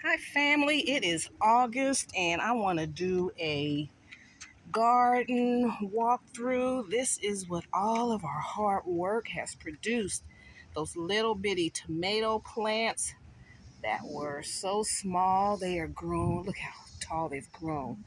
Hi family, it is August and I want to do a garden walkthrough. This is what all of our hard work has produced. Those little bitty tomato plants that were so small, they are grown. Look how tall they've grown.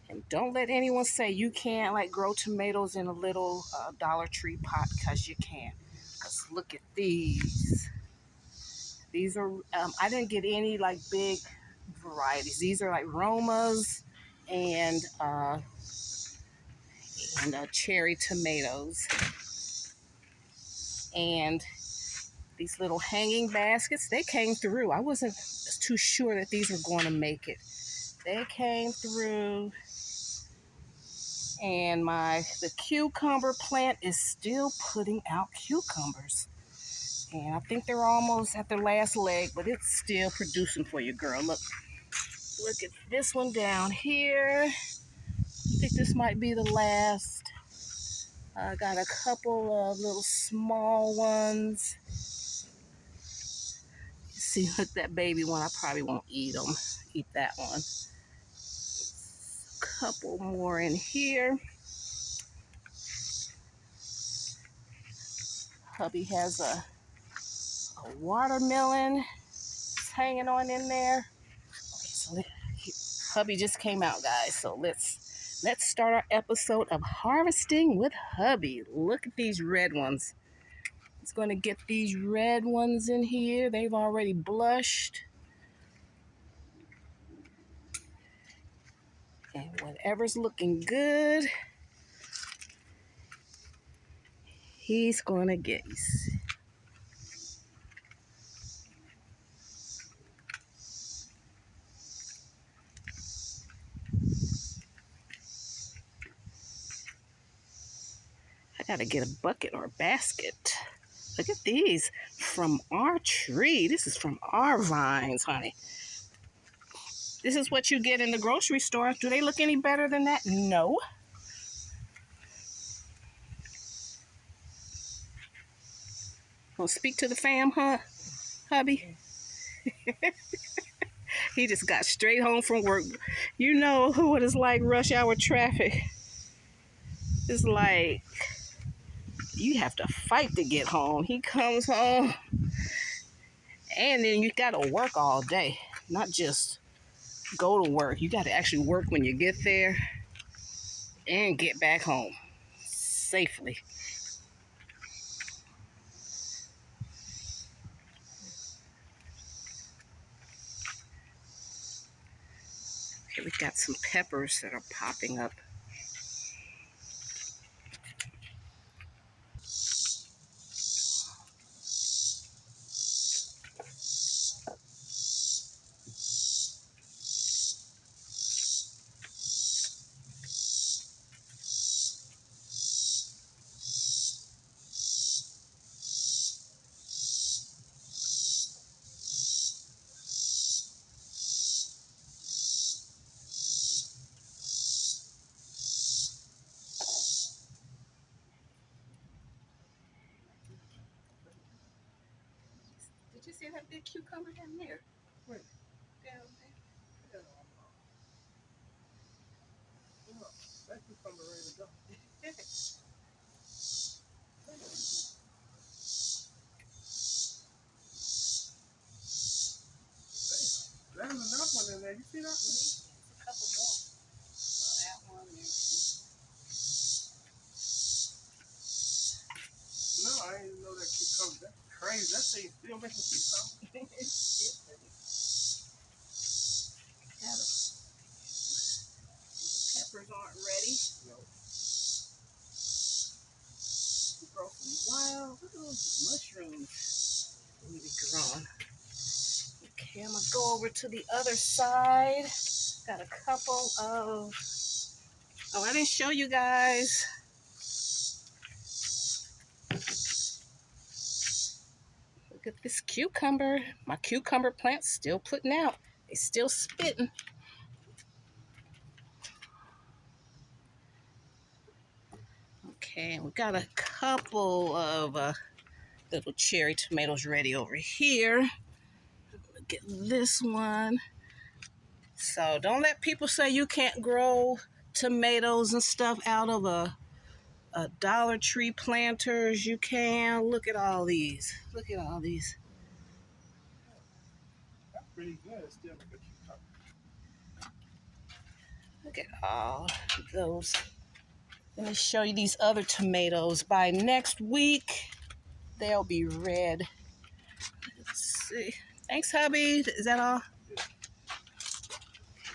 And don't let anyone say you can't grow tomatoes in a little Dollar Tree pot, because you can. Because look at these. These are, I didn't get any big varieties. These are Romas and cherry tomatoes. And these little hanging baskets, they came through. I wasn't too sure that these were going to make it. They came through. And the cucumber plant is still putting out cucumbers. And I think they're almost at their last leg, but it's still producing for you, girl. Look at this one down here. I think this might be the last. I got a couple of little small ones. See, look, that baby one, I probably won't eat that one. A couple more in here. Hubby has a watermelon. It's hanging on in there. Okay, so hubby just came out, guys. So let's start our episode of harvesting with hubby. Look at these red ones. He's going to get these red ones in here. They've already blushed. And whatever's looking good, he's going to get. I got to get a bucket or a basket. Look at these from our tree. This is from our vines, honey. This is what you get in the grocery store. Do they look any better than that? No. Gonna speak to the fam, huh, hubby? He just got straight home from work. You know what it's like, rush hour traffic. It's like you have to fight to get home. He comes home, and then you gotta work all day, not just go to work. You got to actually work when you get there and get back home safely. Okay, we got some peppers that are popping up. Did you see that big cucumber down there? Where? Down there. Oh, that cucumber ready to go. There's another one in there. You see that one? A couple more. That one. No, I didn't know that cucumber. That's crazy. That thing still making cucumber. Peppers aren't ready. No. Grow some wild. Look at those mushrooms. Let me grown. Okay, I'm gonna go over to the other side. Got a couple of. Oh, I didn't show you guys. Look at this cucumber. My cucumber plant's still putting out. They still spitting. Okay, we got a couple of little cherry tomatoes ready over here. Look at this one. So don't let people say you can't grow tomatoes and stuff out of a Dollar Tree planters. You can. Look at all these. Look at all these. Pretty good. Still Look at all those. Let me show you these other tomatoes. By next week, they'll be red. Let's see. Thanks, hubby. Is that all?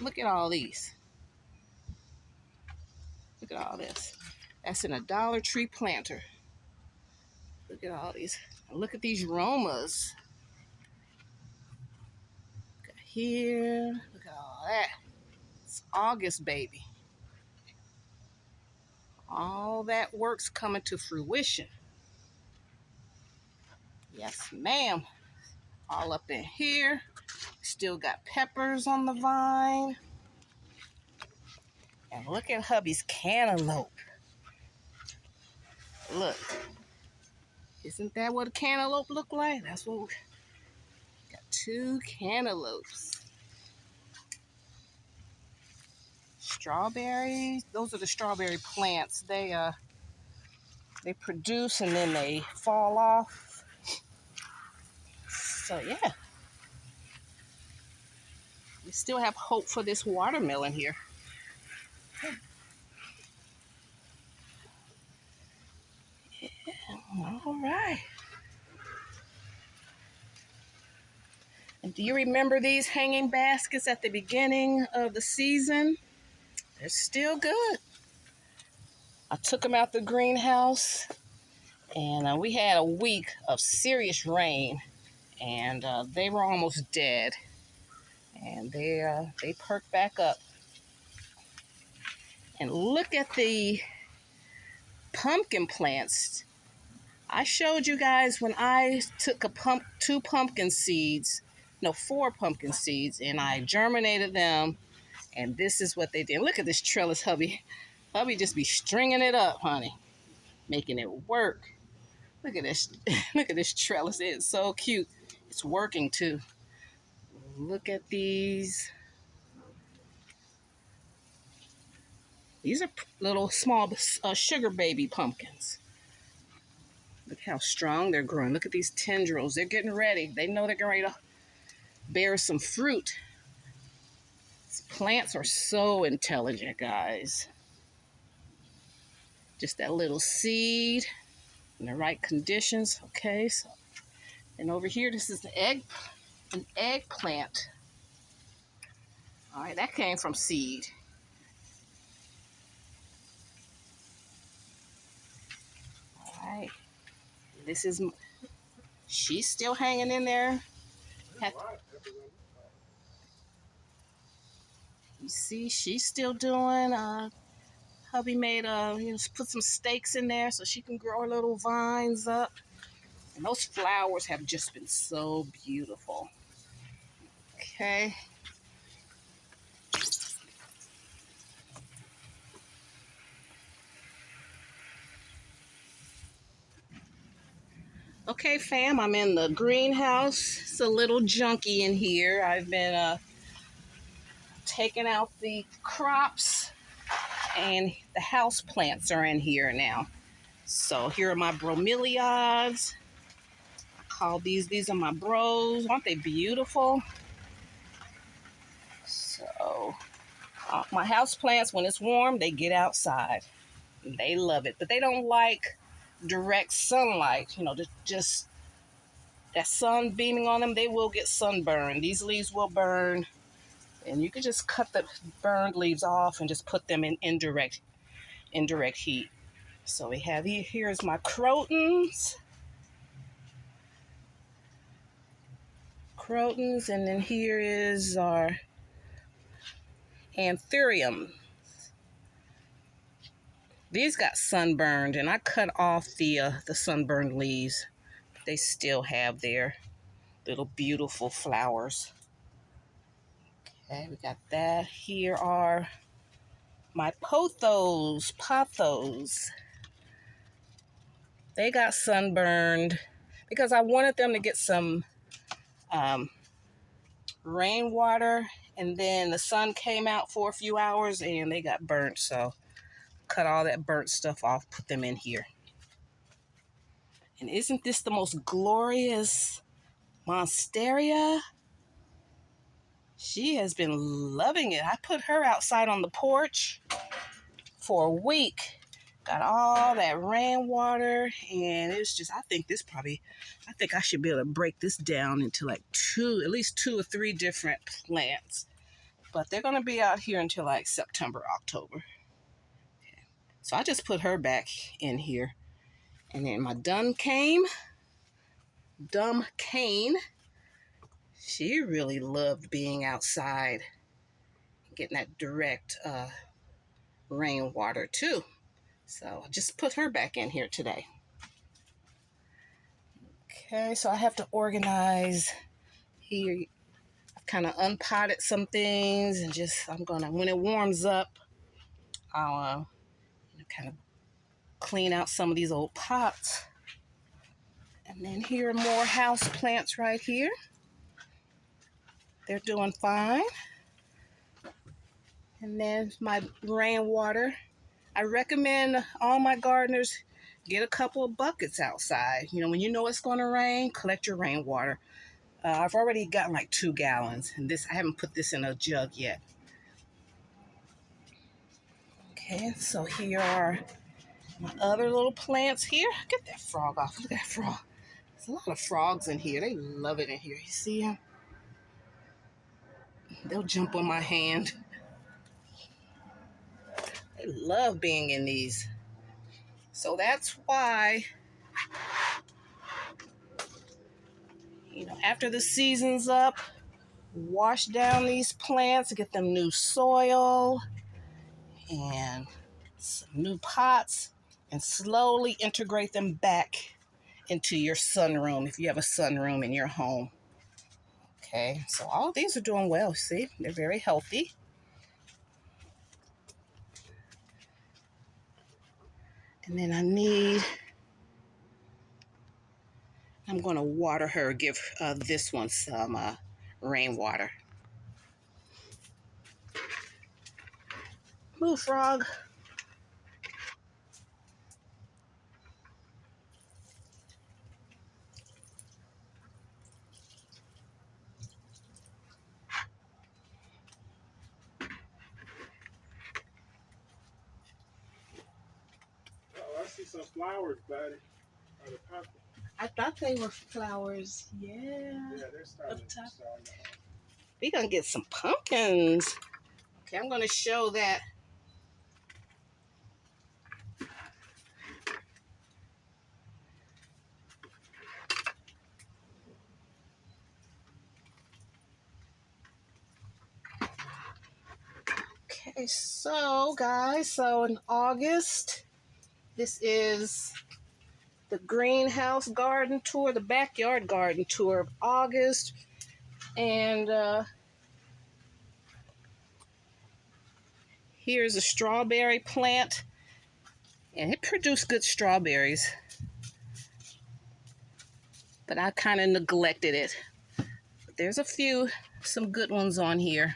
Look at all these. Look at all this. That's in a Dollar Tree planter. Look at all these. Look at these Romas. Look at here. Look at all that. It's August, baby. All that work's coming to fruition. Yes, ma'am. All up in here. Still got peppers on the vine. And look at hubby's cantaloupe. Look. Isn't that what a cantaloupe look like? That's what we got. 2 cantaloupes. Strawberries. Those are the strawberry plants. They produce and then they fall off. So yeah. We still have hope for this watermelon here. Yeah, all right. And do you remember these hanging baskets at the beginning of the season? They're still good. I took them out the greenhouse, and we had a week of serious rain, and they were almost dead. And they perked back up. And look at the pumpkin plants. I showed you guys when I took 4 pumpkin seeds, and I germinated them, and this is what they did. Look at this trellis, hubby. Hubby just be stringing it up, honey, making it work. Look at this. Look at this trellis. It's so cute. It's working too. Look at these. These are little small sugar baby pumpkins. Look how strong they're growing. Look at these tendrils. They're getting ready. They know they're getting ready to bear some fruit. These plants are so intelligent, guys. Just that little seed in the right conditions. Okay, so and over here, this is an eggplant. All right, that came from seed. All right, this is, she's still hanging in there. You see, she's still doing. Hubby made put some stakes in there so she can grow her little vines up. And those flowers have just been so beautiful. Okay. Okay, fam, I'm in the greenhouse. It's a little junky in here. I've been taking out the crops, and the house plants are in here now. So here are my bromeliads. I call these are my bros. Aren't they beautiful? So my house plants, when it's warm, they get outside. They love it, but they don't like direct sunlight. Just that sun beaming on them, they will get sunburned. These leaves will burn, and you can just cut the burned leaves off and just put them in indirect heat. So we have here's my crotons, and then here is our anthurium. These got sunburned, and I cut off the sunburned leaves. They still have their little beautiful flowers. Okay, we got that. Here are my pothos. They got sunburned because I wanted them to get some rainwater, and then the sun came out for a few hours and they got burnt. So cut all that burnt stuff off, put them in here. And isn't this the most glorious monstera? She has been loving it. I put her outside on the porch for a week. Got all that rainwater, and it's just, I think I should be able to break this down into like at least 2 or 3 different plants. But they're going to be out here until like September, October. Okay. So I just put her back in here. And then my dumb cane, she really loved being outside, getting that direct rainwater too. So I just put her back in here today. Okay, so I have to organize here. I've kind of unpotted some things and when it warms up, I'll kind of clean out some of these old pots. And then here are more house plants right here. They're doing fine. And then my rainwater. I recommend all my gardeners get a couple of buckets outside. When you know it's going to rain, collect your rainwater. I've already gotten like 2 gallons, and I haven't put this in a jug yet. Okay, so here are my other little plants here. Get that frog off. Look at that frog. There's a lot of frogs in here. They love it in here. You see them? They'll jump on my hand. They love being in these. So that's why, after the season's up, wash down these plants, get them new soil and some new pots, and slowly integrate them back into your sunroom if you have a sunroom in your home. Okay, so all these are doing well. See, they're very healthy. And then I'm going to water her, give this one some rainwater. Move, frog. Oh, I see some flowers, buddy. I thought they were flowers. Yeah. Yeah, they're starting. We're going to get some pumpkins. Okay, I'm going to show that. Okay, so guys, in August, this is the greenhouse garden tour, the backyard garden tour of August. And here's a strawberry plant, and it produced good strawberries, but I kind of neglected it. But there's some good ones on here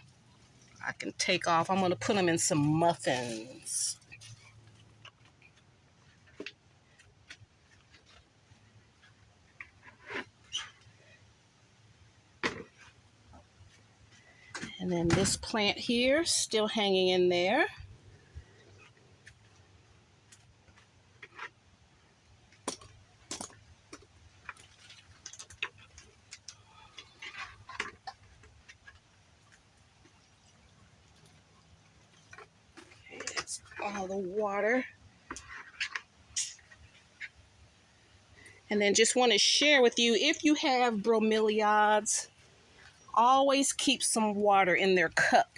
I can take off. I'm going to put them in some muffins. And then this plant here, still hanging in there. Okay, that's all the water. And then just want to share with you, if you have bromeliads, always keep some water in their cup.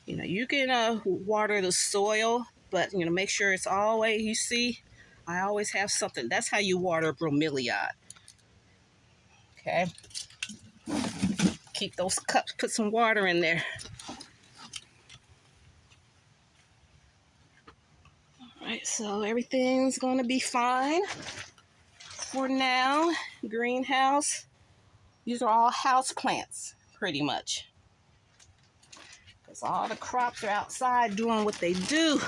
You can water the soil, but make sure it's always, you see, I always have something. That's how you water bromeliad. Okay. Keep those cups, put some water in there. All right, so everything's going to be fine. for now. Greenhouse. These are all house plants, pretty much. Because all the crops are outside doing what they do.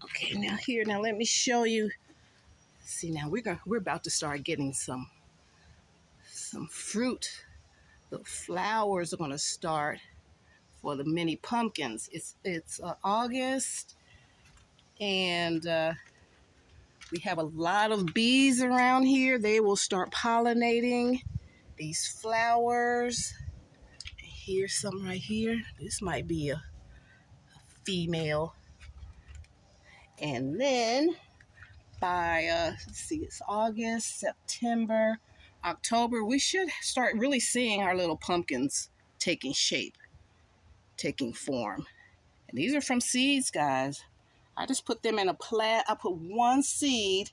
Okay, now let me show you. See, now we're about to start getting some fruit. The flowers are gonna start for the mini pumpkins. It's August, and we have a lot of bees around here. They will start pollinating these flowers. Here's some right here. This might be a female. And then by, let's see, it's August, September, October, we should start really seeing our little pumpkins taking shape, taking form. And these are from seeds, guys. I just put them in a plant. I put one seed